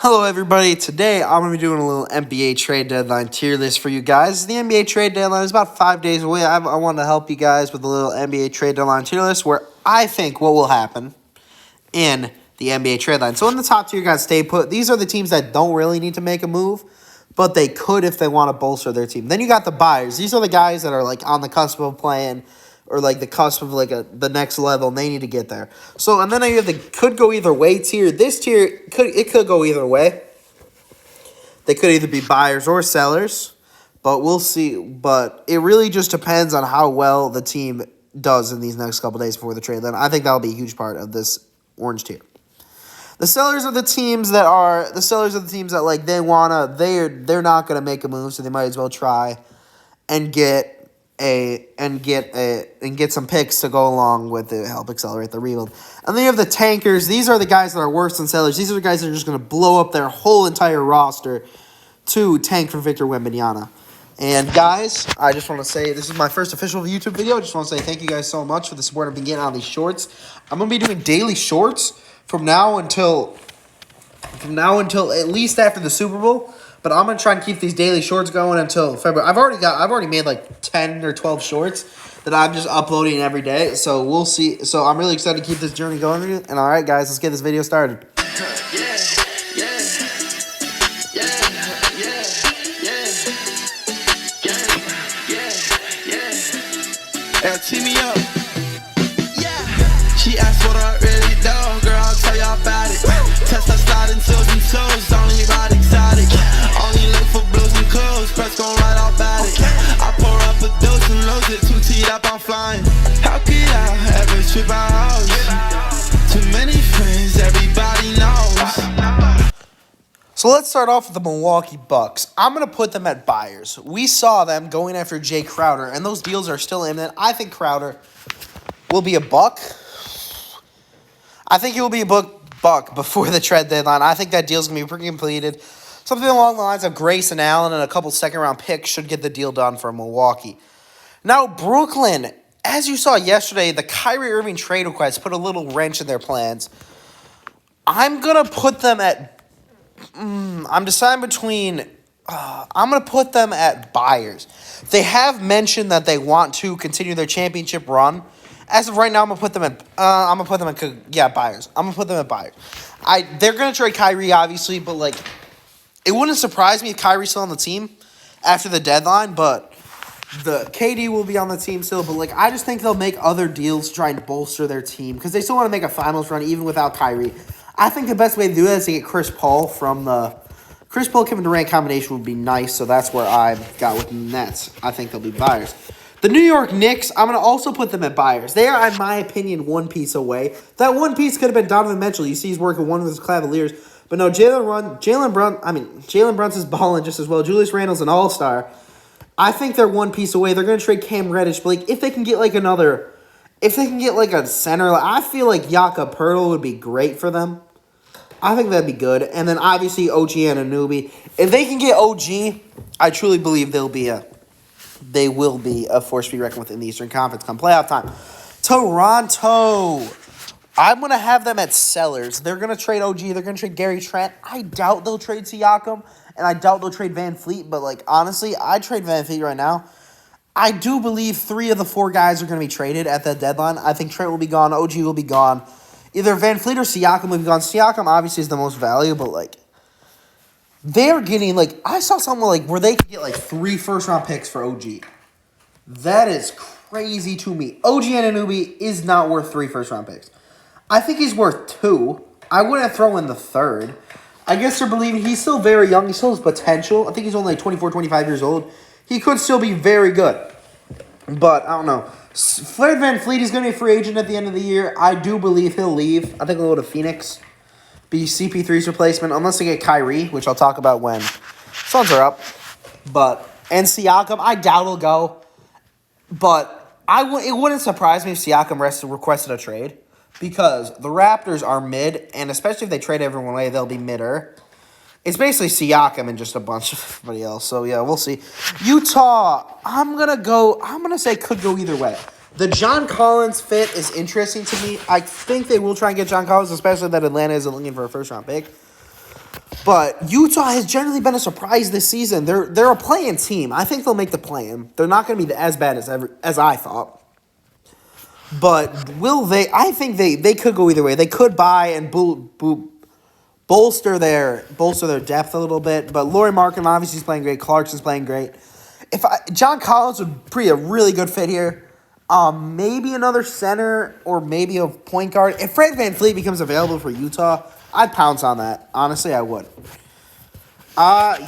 Hello, everybody. Today, I'm going to be doing a little NBA trade deadline tier list for you guys. The NBA trade deadline is about 5 days away. I want to help you guys with a little NBA trade deadline tier list where I think what will happen in the NBA trade line. So in the top tier, guys, stay put. These are the teams that don't really need to make a move, but they could if they want to bolster their team. Then you got the buyers. These are the guys that are like on the cusp of playing or like the cusp of like the next level, and they need to get there. So, and then you have the could go either way tier. This tier, could go either way. They could either be buyers or sellers, but we'll see. But it really just depends on how well the team does in these next couple days before the trade. Then I think that'll be a huge part of this orange tier. The sellers are the teams that like they're not gonna make a move, so they might as well try and get some picks to go along with it, help accelerate the rebuild. And then you have the tankers. These are the guys that are worse than sellers. These are the guys that are just going to blow up their whole entire roster to tank for Victor Wembanyama. And guys, I just want to say this is my first official YouTube video. I just want to say thank you guys so much for the support I've been getting on these shorts. I'm going to be doing daily shorts from now until at least after the Super Bowl. But I'm gonna try and keep these daily shorts going until February. I've already made like 10 or 12 shorts that I'm just uploading every day. So we'll see. So I'm really excited to keep this journey going. And all right, guys, let's get this video started. Tee me up. She asked what I really do, girl, I'll tell you about it. Test her sliding toes and toes, only ride exotic. Only look for blues and clothes, press gon' ride all about it. I pour up a dose and loads it, 2 teed up, I'm flying. How could I ever trip our house? Too many friends, everybody knows. So let's start off with the Milwaukee Bucks. I'm going to put them at buyers. We saw them going after Jay Crowder, and those deals are still imminent. I think Crowder will be a buck. I think he will be a buck before the trade deadline. I think that deal's going to be pretty completed. Something along the lines of Grayson Allen and a couple second-round picks should get the deal done for Milwaukee. Now, Brooklyn, as you saw yesterday, the Kyrie Irving trade request put a little wrench in their plans. I'm going to put them at I'm deciding between I'm going to put them at buyers. They have mentioned that they want to continue their championship run. As of right now, I'm going to put them at buyers. I'm going to put them at buyers. They're going to trade Kyrie, obviously, but like it wouldn't surprise me if Kyrie's still on the team after the deadline, but the KD will be on the team still, but like I just think they'll make other deals to try and bolster their team because they still want to make a finals run even without Kyrie. I think the best way to do that is to get Chris Paul from the Kevin Durant combination would be nice, so that's where I got with the Nets. I think they'll be buyers. The New York Knicks, I'm going to also put them at buyers. They are, in my opinion, one piece away. That one piece could have been Donovan Mitchell. You see he's working one with his Cavaliers. But no, Jalen Brunson's balling just as well. Julius Randle's an all-star. I think they're one piece away. They're going to trade Cam Reddish. But like, if they can get a center, I feel like Jakob Poeltl would be great for them. I think that'd be good. And then obviously OG Anunoby. If they can get OG, I truly believe they will be a force to be reckoned with in the Eastern Conference come playoff time. Toronto. I'm going to have them at sellers. They're going to trade OG. They're going to trade Gary Trent. I doubt they'll trade Siakam, and I doubt they'll trade Van Fleet. But, like, honestly, I'd trade Van Fleet right now. I do believe 3 of the 4 guys are going to be traded at that deadline. I think Trent will be gone. OG will be gone. Either Van Fleet or Siakam will be gone. Siakam obviously is the most valuable, but, like, they're getting, like, I saw something, like, where they could get, like, 3 first-round picks for OG. That is crazy to me. OG Anunoby is not worth 3 first-round picks. I think he's worth 2. I wouldn't throw in the 3rd. I guess they're believing he's still very young. He still has potential. I think he's only like 24, 25 years old. He could still be very good. But, I don't know. Fred Van Fleet is going to be a free agent at the end of the year. I do believe he'll leave. I think he'll go to Phoenix. Be CP3's replacement, unless they get Kyrie, which I'll talk about when Suns are up. And Siakam, I doubt he'll go. But it wouldn't surprise me if Siakam requested a trade. Because the Raptors are mid, and especially if they trade everyone away, they'll be midder. It's basically Siakam and just a bunch of everybody else. So, yeah, we'll see. Utah, I'm going to say could go either way. The John Collins fit is interesting to me. I think they will try and get John Collins, especially that Atlanta isn't looking for a first-round pick. But Utah has generally been a surprise this season. They're a play-in team. I think they'll make the play-in. They're not going to be as bad as I thought. But will they? I think they could go either way. They could buy and bolster their depth a little bit. But Lauri Markkanen obviously is playing great. Clarkson's playing great. John Collins would be a really good fit here. Maybe another center or maybe a point guard. If Fred VanVleet becomes available for Utah, I'd pounce on that. Honestly, I would.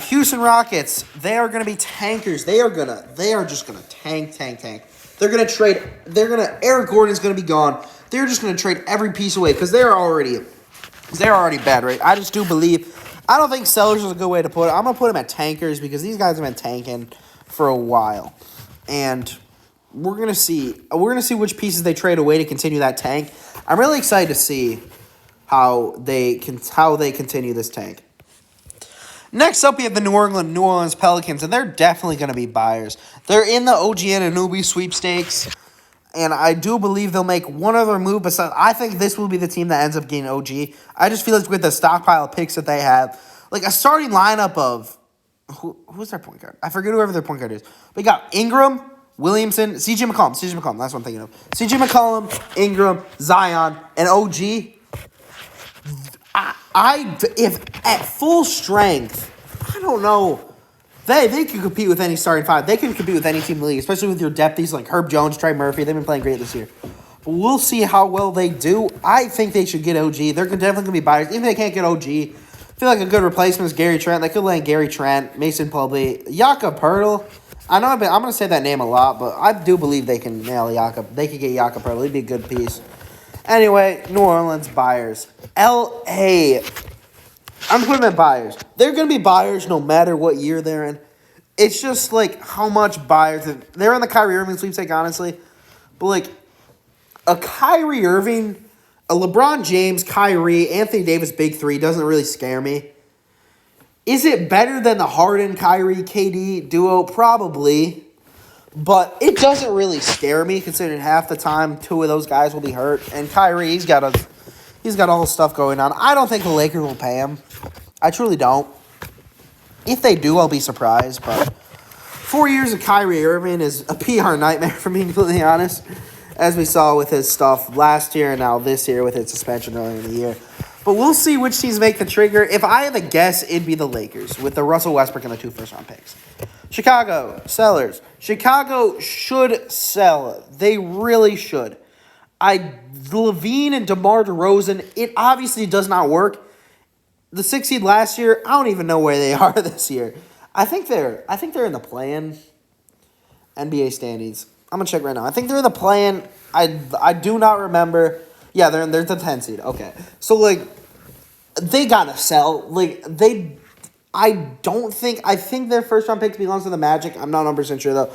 Houston Rockets, they are going to be tankers. They are just going to tank. They're going to trade. Eric Gordon's going to be gone. They're just going to trade every piece away because they're already bad, right? I just do believe. I don't think sellers is a good way to put it. I'm going to put them at tankers because these guys have been tanking for a while. And we're going to see which pieces they trade away to continue that tank. I'm really excited to see how they continue this tank. Next up, we have the New Orleans Pelicans, and they're definitely going to be buyers. They're in the OG Anunoby sweepstakes, and I do believe they'll make one other move. But I think this will be the team that ends up getting OG. I just feel like with the stockpile of picks that they have, like a starting lineup of who's their point guard? I forget whoever their point guard is. We got Ingram, Williamson, C.J. McCollum. That's what I'm thinking of. C.J. McCollum, Ingram, Zion, and OG. If at full strength, I don't know. They can compete with any starting five. They can compete with any team in the league, especially with your depthies like Herb Jones, Trey Murphy. They've been playing great this year. But we'll see how well they do. I think they should get OG. They're definitely going to be buyers. Even if they can't get OG, I feel like a good replacement is Gary Trent. They could land Gary Trent, Mason Plumlee, Jakob Poeltl. I know I'm going to say that name a lot, but I do believe they can nail Jakob. They could get Jakob Poeltl. It'd be a good piece. Anyway, New Orleans buyers. L.A. I'm putting them at buyers. They're going to be buyers no matter what year they're in. It's just like how much buyers. They're in the Kyrie Irving sweepstake, honestly. But like a Kyrie Irving, a LeBron James, Kyrie, Anthony Davis big three doesn't really scare me. Is it better than the Harden, Kyrie, KD duo? Probably. But it doesn't really scare me considering half the time two of those guys will be hurt. And Kyrie, he's got all the stuff going on. I don't think the Lakers will pay him. I truly don't. If they do, I'll be surprised. But 4 years of Kyrie Irving is a PR nightmare, for being completely honest, as we saw with his stuff last year and now this year with his suspension earlier in the year. But we'll see which teams make the trigger. If I had to guess, it'd be the Lakers with the Russell Westbrook and the 2 first-round picks. Chicago, sellers. Chicago should sell. They really should. Levine and DeMar DeRozan, it obviously does not work. The 6th seed last year, I don't even know where they are this year. I think they're in the play-in NBA standings. I'm gonna check right now. I think they're in the play-in. I do not remember. Yeah, they're the 10th seed. Okay, so like they gotta sell. I think their first round pick belongs to the Magic. I'm not 100% sure though.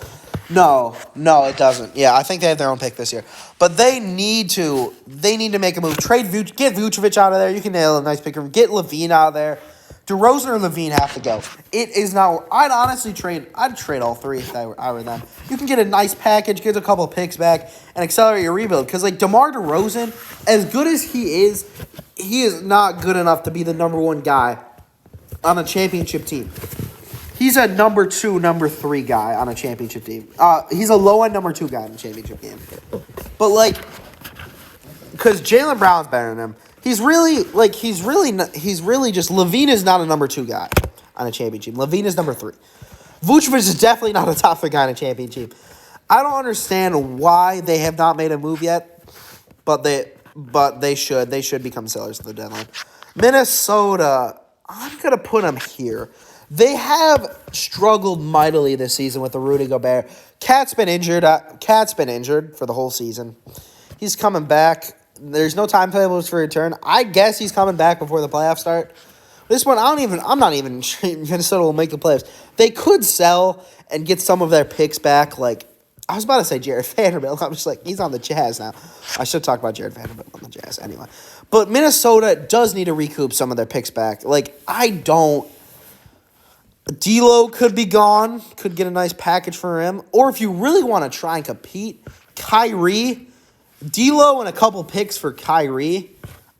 No, it doesn't. Yeah, I think they have their own pick this year. But they need to make a move. Get Vucevic out of there. You can nail a nice pick. Get Levine out of there. DeRozan or Levine have to go. It is not. I'd trade all three if I were them. You can get a nice package, get a couple of picks back, and accelerate your rebuild. Because like DeMar DeRozan, as good as he is not good enough to be the number one guy on a championship team. He's a number 2, number 3 guy on a championship team. He's a low-end number 2 guy in a championship game. But, like, because Jaylen Brown's better than him. He's really just, Levine is not a number 2 guy on a championship. Levine is number 3. Vucevic is definitely not a top 3 guy on a championship. I don't understand why they have not made a move yet, but they should. They should become sellers at the deadline. Minnesota, I'm going to put them here. They have struggled mightily this season with the Rudy Gobert. Cat's been injured for the whole season. He's coming back. There's no timetables for return. I guess he's coming back before the playoffs start. This one, I'm not even sure Minnesota will make the playoffs. They could sell and get some of their picks back. Like, I was about to say Jared Vanderbilt. I'm just like, he's on the Jazz now. I should talk about Jared Vanderbilt on the Jazz anyway. But Minnesota does need to recoup some of their picks back. Like, D'Lo could be gone. Could get a nice package for him. Or if you really want to try and compete, Kyrie, D'Lo and a couple picks for Kyrie,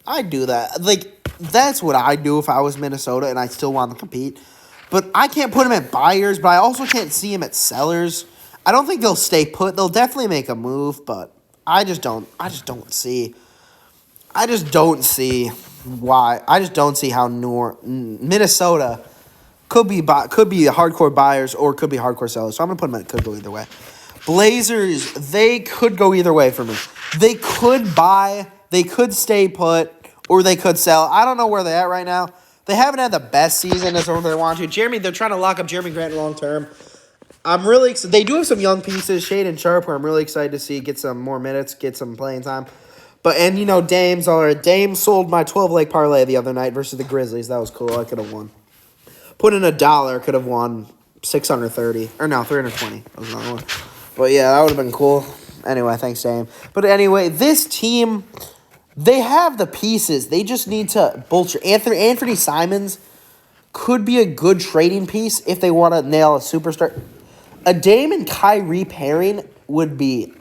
I'd do that. Like, That's what I'd do if I was Minnesota and I still want to compete. But I can't put them at buyers, but I also can't see them at sellers. I don't think they'll stay put. They'll definitely make a move, but I just don't see why. I just don't see how Minnesota could be hardcore buyers or could be hardcore sellers. So I'm gonna put them at could go either way. Blazers, they could go either way for me. They could buy, they could stay put, or they could sell. I don't know where they're at right now. They haven't had the best season as they want to. They're trying to lock up Jeremy Grant long term. I'm really excited. They do have some young pieces, Shaedon Sharpe, where I'm really excited to see get some more minutes, get some playing time. Dame sold my 12-leg parlay the other night versus the Grizzlies. That was cool. I could have won. Put in $1, could have won 630. Or no, 320. That was another one. But yeah, that would have been cool. Anyway, thanks, Dame. But anyway, this team, they have the pieces. They just need to bolster. Anthony Simons could be a good trading piece if they want to nail a superstar. A Dame and Kyrie pairing would be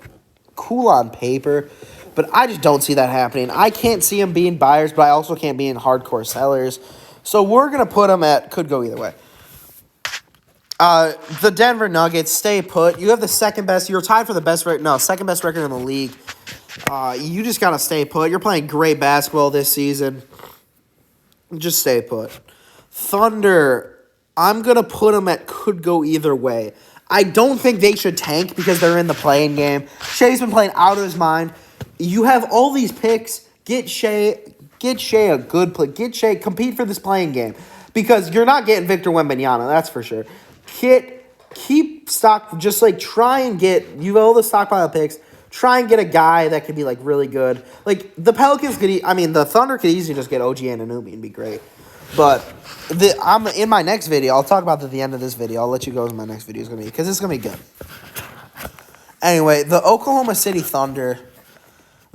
cool on paper, but I just don't see that happening. I can't see them being buyers, but I also can't be in hardcore sellers. So we're going to put them at could go either way. The Denver Nuggets, stay put. You have the second best. You're tied for the second best record in the league. You just got to stay put. You're playing great basketball this season. Just stay put. Thunder, I'm going to put them at could go either way. I don't think they should tank because they're in the playing game. Shea's been playing out of his mind. You have all these picks. Get Shea a good play. Get Shea, compete for this playing game. Because you're not getting Victor Wembanyama, that's for sure. Keep stock, just like try and get, you have all the stockpile picks, try and get a guy that could be like really good. Like the the Thunder could easily just get OG Anunoby and be great. But I'm in my next video. I'll talk about that at the end of this video. I'll let you go as my next video is going to be, because it's going to be good. Anyway, the Oklahoma City Thunder,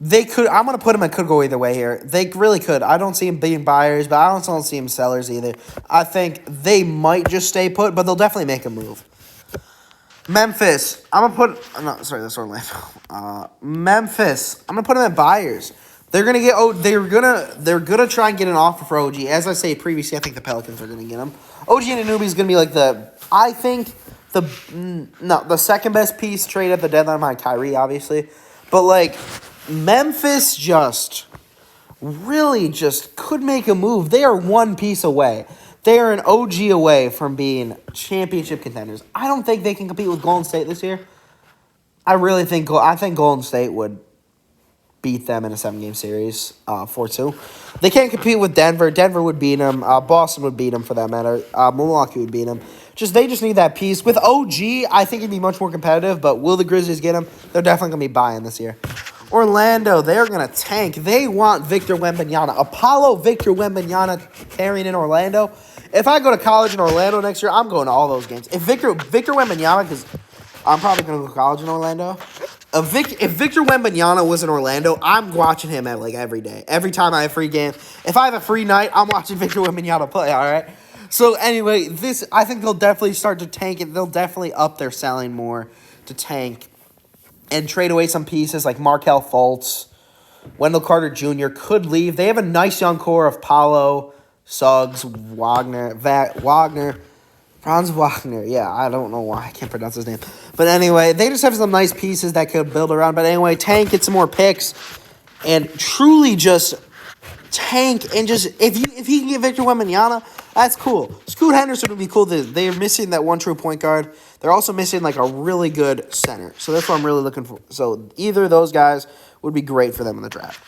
I'm going to put them at could go either way here. They really could. I don't see them being buyers, but I don't see them sellers either. I think they might just stay put, but they'll definitely make a move. Memphis, Memphis, I'm going to put them at buyers. They're gonna try and get an offer for OG. As I say previously, I think the Pelicans are gonna get him. OG Anunoby is gonna be like the second best piece trade at the deadline behind Kyrie, obviously. But like Memphis really could make a move. They are one piece away. They are an OG away from being championship contenders. I don't think they can compete with Golden State this year. I think Golden State would beat them in a 7-game series, 4-2. They can't compete with Denver. Denver would beat them. Boston would beat them for that matter. Milwaukee would beat them. They just need that piece. With OG, I think it'd be much more competitive, but will the Grizzlies get him? They're definitely going to be buying this year. Orlando, they're going to tank. They want Victor Wembanyama. Apollo Victor Wembanyama carrying in Orlando. If I go to college in Orlando next year, I'm going to all those games. If Victor Wembanyama, because I'm probably going to go to college in Orlando. If Victor Wembanyama was in Orlando, I'm watching him at every day. Every time I have a free game. If I have a free night, I'm watching Victor Wembanyama play, all right? So anyway, I think they'll definitely start to tank it. They'll definitely up their selling more to tank and trade away some pieces like Markelle Fultz. Wendell Carter Jr. could leave. They have a nice young core of Paolo, Suggs, Franz Wagner. Yeah, I don't know why I can't pronounce his name. But anyway, they just have some nice pieces that could build around. But anyway, tank, get some more picks, and truly just tank and just if he can get Victor Wembanyama, that's cool. Scoot Henderson would be cool. They're missing that one true point guard. They're also missing a really good center. So that's what I'm really looking for. So either of those guys would be great for them in the draft.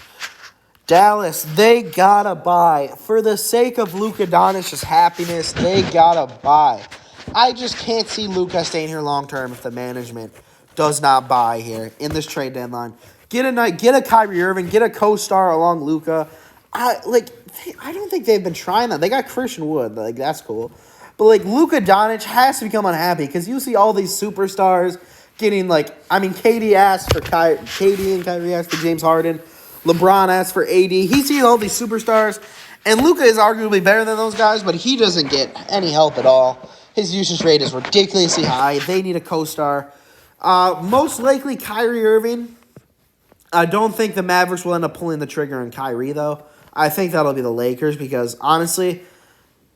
Dallas, they gotta buy. For the sake of Luka Doncic's happiness, they gotta buy. I just can't see Luka staying here long term if the management does not buy here in this trade deadline. Get a Kyrie Irving, get a co-star along Luka. I don't think they've been trying that. They got Christian Wood, that's cool. But Luka Doncic has to become unhappy because you see all these superstars getting KD asked for KD and Kyrie asked for James Harden. LeBron asked for AD. He's seen all these superstars, and Luka is arguably better than those guys, but he doesn't get any help at all. His usage rate is ridiculously high. They need a co-star. Most likely Kyrie Irving. I don't think the Mavericks will end up pulling the trigger on Kyrie, though. I think that'll be the Lakers because, honestly,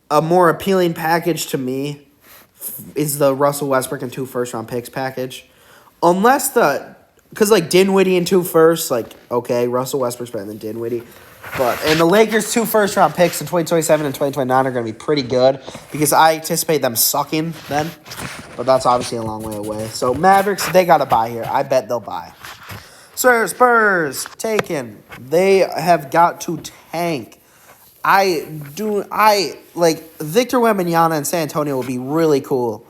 a more appealing package to me is the Russell Westbrook and 2 first-round picks package. Unless because, like, Dinwiddie and 2 firsts, like, okay, Russell Westbrook's better than Dinwiddie. And the Lakers' 2 first-round picks in 2027 and 2029 are going to be pretty good because I anticipate them sucking then. But that's obviously a long way away. So, Mavericks, they got to buy here. I bet they'll buy. Spurs, taken. They have got to tank. Victor Wembanyama in San Antonio would be really cool.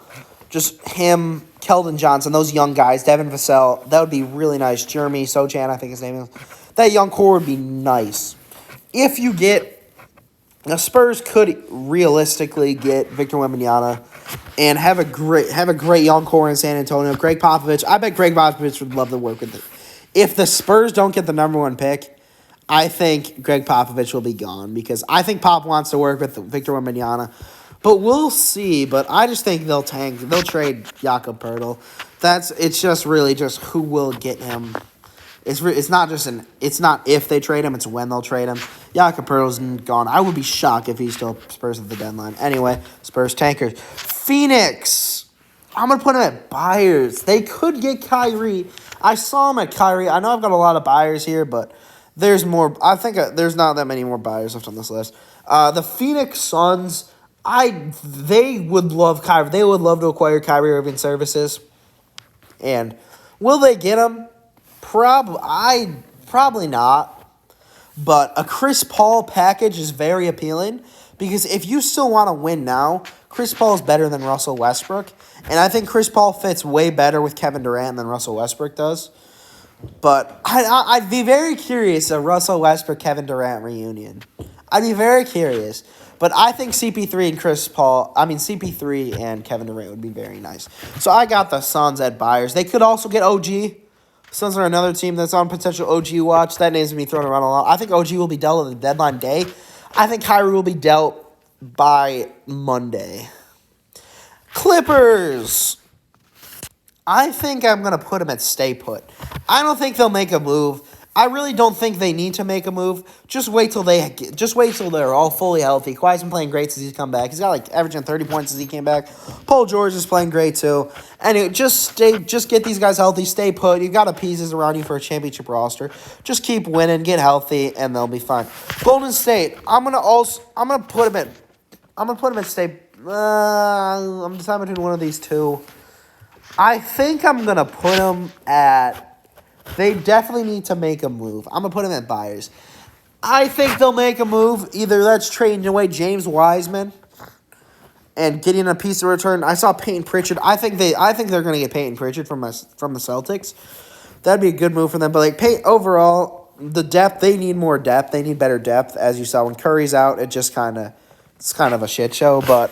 Just him, Keldon Johnson, those young guys, Devin Vassell, that would be really nice. Jeremy Sochan, I think his name is. That young core would be nice. If you get, the Spurs could realistically get Victor Wembanyama and have a great young core in San Antonio. Greg Popovich, I bet Greg Popovich would love to work with it. If the Spurs don't get the number 1 pick, I think Greg Popovich will be gone because I think Pop wants to work with Victor Wembanyama. But we'll see. But I just think they'll tank. They'll trade Jakob Poeltl. It's just really just who will get him. It's not if they trade him. It's when they'll trade him. Jakob Poeltl's gone. I would be shocked if he's still Spurs at the deadline. Anyway, Spurs tankers. Phoenix. I'm gonna put him at buyers. They could get Kyrie. I saw him at Kyrie. I know I've got a lot of buyers here, but there's more. I think there's not that many more buyers left on this list. The Phoenix Suns. They would love Kyrie. They would love to acquire Kyrie Irving services. And will they get him? Probably not. But a Chris Paul package is very appealing because if you still want to win now, Chris Paul is better than Russell Westbrook. And I think Chris Paul fits way better with Kevin Durant than Russell Westbrook does. But I'd be very curious a Russell Westbrook-Kevin Durant reunion. I'd be very curious. But I think CP3 and Kevin Durant would be very nice. So I got the Suns at buyers. They could also get OG. Suns are another team that's on potential OG watch. That name's going to be thrown around a lot. I think OG will be dealt at the deadline day. I think Kyrie will be dealt by Monday. Clippers. I think I'm going to put them at stay put. I don't think they'll make a move. I really don't think they need to make a move. Just wait till they're all fully healthy. Kawhi's been playing great since he's come back. He's got averaging 30 points since he came back. Paul George is playing great too. Anyway, just get these guys healthy. Stay put. You got pieces around you for a championship roster. Just keep winning, get healthy, and they'll be fine. Golden State. I'm gonna put them at stay. I'm deciding between one of these two. I think I'm gonna put them at. They definitely need to make a move. I'm going to put them at buyers. I think they'll make a move. Either that's trading away James Wiseman and getting a piece of return. I saw Peyton Pritchard. I think they're going to get Peyton Pritchard from the Celtics. That'd be a good move for them. But overall, the depth, they need more depth. They need better depth. As you saw when Curry's out, it's kind of a shit show. But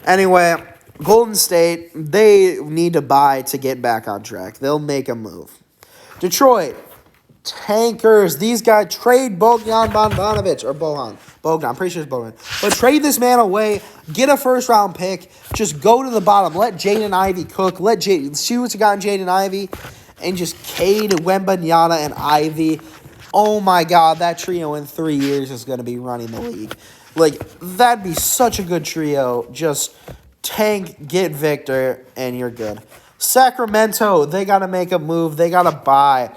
anyway, Golden State, they need to buy to get back on track. They'll make a move. Detroit, tankers. These guys trade Bogdan Bogdanovic or Bojan. I'm pretty sure it's Bojan. But trade this man away. Get a first-round pick. Just go to the bottom. Let Jaden Ivey cook. See what you got in Jaden Ivey. And just Cade, Wembanyama, and Ivy. Oh, my God. That trio in 3 years is going to be running the league. That'd be such a good trio. Just tank, get Victor, and you're good. Sacramento, they got to make a move. They got to buy.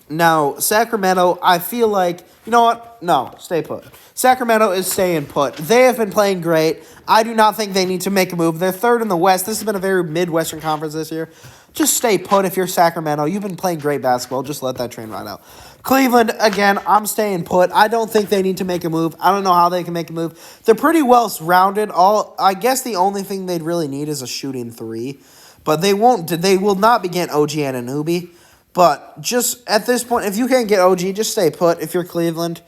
Now, Sacramento, I feel like, you know what? No, stay put. Sacramento is staying put. They have been playing great. I do not think they need to make a move. They're third in the West. This has been a very Midwestern conference this year. Just stay put if you're Sacramento. You've been playing great basketball. Just let that train ride out. Cleveland, again, I'm staying put. I don't think they need to make a move. I don't know how they can make a move. They're pretty well-rounded. I guess the only thing they'd really need is a shooting three. But they will not be getting OG Anunoby. But just at this point, if you can't get OG, just stay put if you're Cleveland.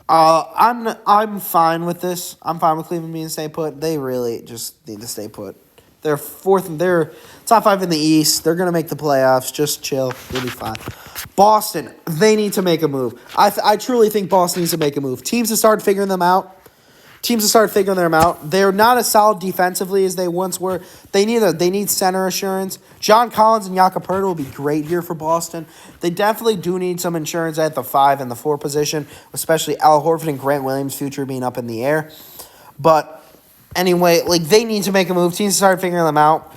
I'm fine with this. I'm fine with Cleveland being stay put. They really just need to stay put. They're fourth. They're top 5 in the East. They're gonna make the playoffs. Just chill. You'll be fine. Boston. They need to make a move. I truly think Boston needs to make a move. Teams have started figuring them out. Teams have started figuring them out. They're not as solid defensively as they once were. They need center assurance. John Collins and Jakob Poeltl will be great here for Boston. They definitely do need some insurance at the 5 and the 4 position, especially Al Horford and Grant Williams' future being up in the air. But anyway, like they need to make a move. Teams start figuring them out.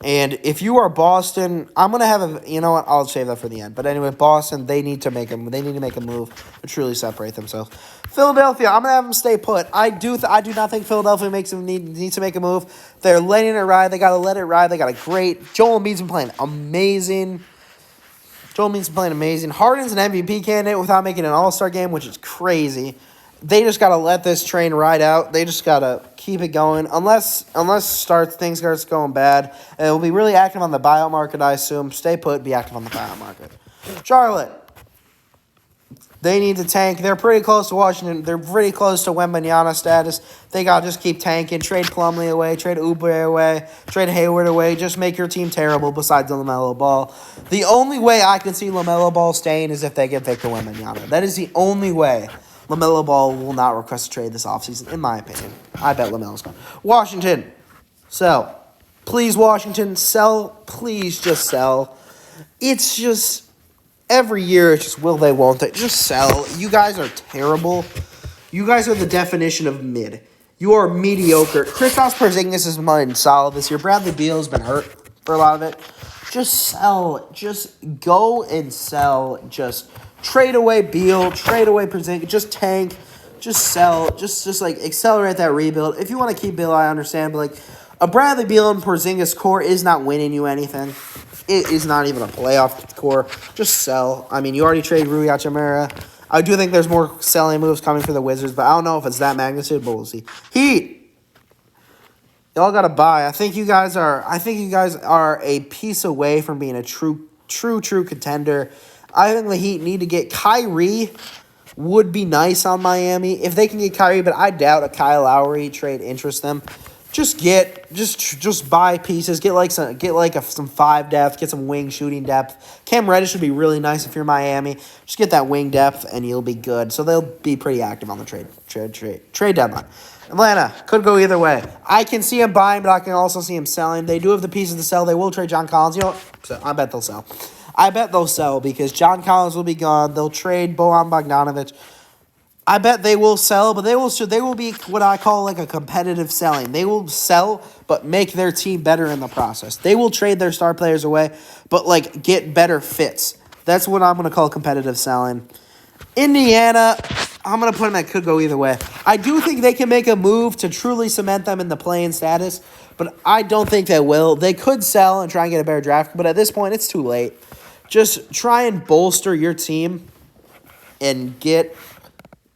And if you are Boston, I'm gonna have a. You know what? I'll save that for the end. But anyway, Boston, they need to make a move to truly separate themselves. Philadelphia, I'm gonna have them stay put. I do not think Philadelphia needs to make a move. They're letting it ride. They gotta let it ride. They got a great. Joel Embiid's been playing amazing. Harden's an MVP candidate without making an All-Star game, which is crazy. They just got to let this train ride out. They just got to keep it going. Unless things starts going bad. And it will be really active on the buyout market, I assume. Stay put, be active on the buyout market. Charlotte. They need to tank. They're pretty close to Washington. They're pretty close to Wembanyama status. They got to just keep tanking. Trade Plumlee away. Trade Oubre away. Trade Hayward away. Just make your team terrible besides LaMelo Ball. The only way I can see LaMelo Ball staying is if they get Victor Wembanyama. That is the only way. LaMelo Ball will not request a trade this offseason, in my opinion. I bet LaMelo's gone. Washington, sell. Please, Washington, sell. Please just sell. It's just, every year, it's just will they, won't they. Just sell. You guys are terrible. You guys are the definition of mid. You are mediocre. Kristaps Porzingis has been solid this year. Bradley Beal's been hurt for a lot of it. Just sell. Just go and sell. Just trade away Beal, trade away Porzingis, just tank, just sell, just like accelerate that rebuild. If you want to keep Beal, I understand, but like a Bradley Beal and Porzingis core is not winning you anything. It is not even a playoff core. Just sell. I mean, you already traded Rui Hachimura. I do think there's more selling moves coming for the Wizards, but I don't know if it's that magnitude, but we'll see. Heat. Y'all got to buy. I think you guys are a piece away from being a true contender. I think the Heat need to get Kyrie. Would be nice on Miami if they can get Kyrie, but I doubt a Kyle Lowry trade interests them. Just buy pieces. Get some 5 depth. Get some wing shooting depth. Cam Reddish would be really nice if you're Miami. Just get that wing depth and you'll be good. So they'll be pretty active on the trade deadline. Atlanta could go either way. I can see him buying, but I can also see him selling. They do have the pieces to sell. They will trade John Collins. You know what? So I bet they'll sell. I bet they'll sell because John Collins will be gone. They'll trade Bojan Bogdanovic. I bet they will sell, but they will be what I call like a competitive selling. They will sell, but make their team better in the process. They will trade their star players away, but like get better fits. That's what I'm going to call competitive selling. Indiana, I'm going to put them at could go either way. I do think they can make a move to truly cement them in the play-in status, but I don't think they will. They could sell and try and get a better draft, but at this point, it's too late. Just try and bolster your team and get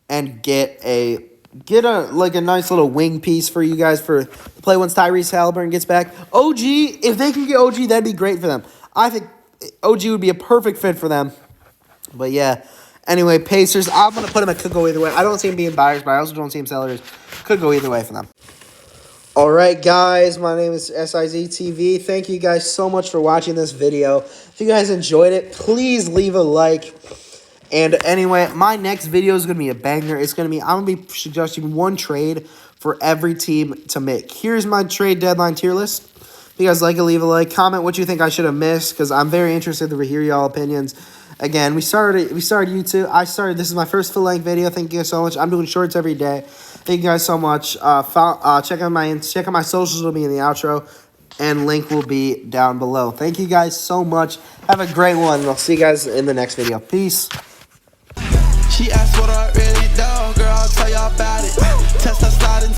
a nice little wing piece for you guys for the play once Tyrese Halliburton gets back. OG, if they can get OG, that'd be great for them. I think OG would be a perfect fit for them. But yeah, anyway, Pacers, I'm going to put them at could go either way. I don't see them being buyers, but I also don't see them sellers. Could go either way for them. All right, guys, my name is SIZTV. Thank you guys so much for watching this video. If you guys enjoyed it, please leave a like. And anyway, my next video is going to be a banger. I'm going to be suggesting one trade for every team to make. Here's my trade deadline tier list. If you guys like it, leave a like. Comment what you think I should have missed because I'm very interested to hear y'all opinions. Again, we started YouTube. This is my first full-length video. Thank you guys so much. I'm doing shorts every day. Thank you guys so much. Check out my socials. Will be in the outro, and link will be down below. Thank you guys so much. Have a great one. I'll see you guys in the next video. Peace. She asked what I really do, girl, I'll tell y'all about it. Test her sliding.